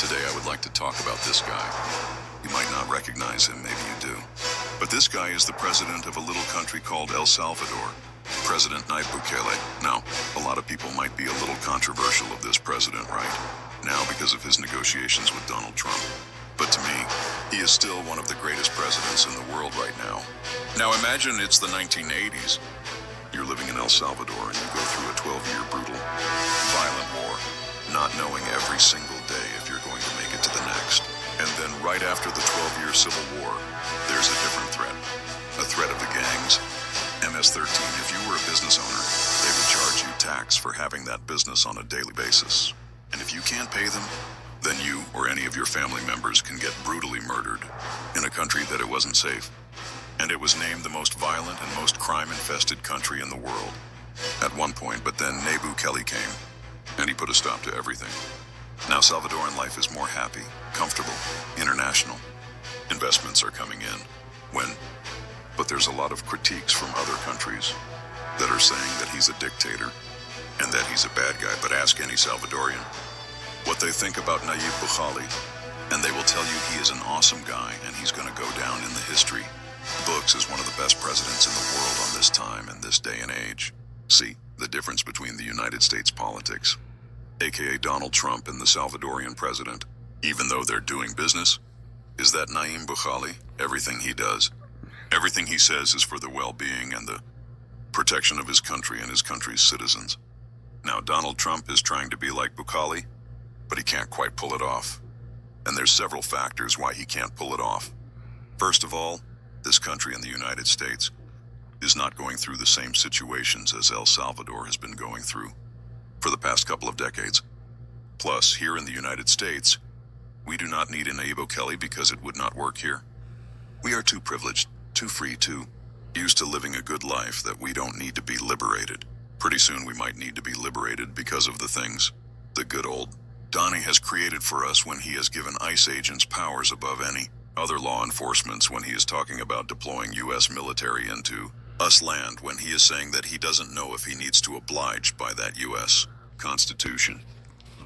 Today I would like to talk about this guy. You might not recognize him, maybe you do. But this guy is the president of a little country called El Salvador. President Nayib Bukele. Now, a lot of people might be a little controversial of this president right now because of his negotiations with Donald Trump. But to me, he is still one of the greatest presidents in the world right now. Now imagine it's the 1980s. You're living in El Salvador and you go through a 12-year brutal, violent war, not knowing every single day if you're going to make it to the next. And then right after the 12-year civil war, there's a different threat. A threat of the gangs. MS-13, if you were a business owner, they would charge you tax for having that business on a daily basis. And if you can't pay them, then you or any of your family members can get brutally murdered in a country that it wasn't safe. And it was named the most violent and most crime-infested country in the world at one point, but then Nayib Bukele came, and he put a stop to everything. Now Salvadoran life is more happy, comfortable, international. Investments are coming in. But there's a lot of critiques from other countries that are saying that he's a dictator and that he's a bad guy, but ask any Salvadorian what they think about Nayib Bukele, and they will tell you he is an awesome guy and he's going to go down in the history books as one of the best presidents in the world on this time and this day and age. See, the difference between the United States politics, aka Donald Trump, and the Salvadorian president, even though they're doing business, is that Nayib Bukele, everything he does, everything he says is for the well-being and the protection of his country and his country's citizens. Now Donald Trump is trying to be like Bukele, but he can't quite pull it off. And there's several factors why he can't pull it off. First of all, this country in the United States is not going through the same situations as El Salvador has been going through for the past couple of decades. Plus, here in the United States, we do not need a Nayib Bukele because it would not work here. We are too privileged, too free, too used to living a good life that we don't need to be liberated. Pretty soon we might need to be liberated because of the things the good old Donnie has created for us when he has given ICE agents powers above any other law enforcements, when he is talking about deploying U.S. military into us land, when he is saying that he doesn't know if he needs to oblige by that U.S. Constitution,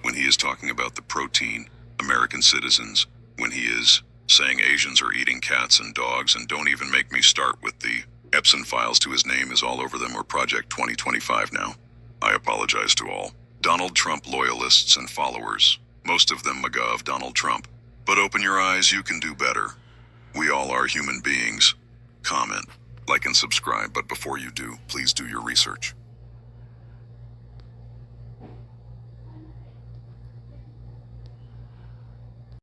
when he is talking about the protein American citizens, when he is saying Asians are eating cats and dogs, and don't even make me start with the Epson files to his name is all over them, or Project 2025 now. I apologize to all Donald Trump loyalists and followers, most of them MAGA of Donald Trump. But open your eyes, you can do better. We all are human beings. Comment, like, and subscribe, but before you do, please do your research.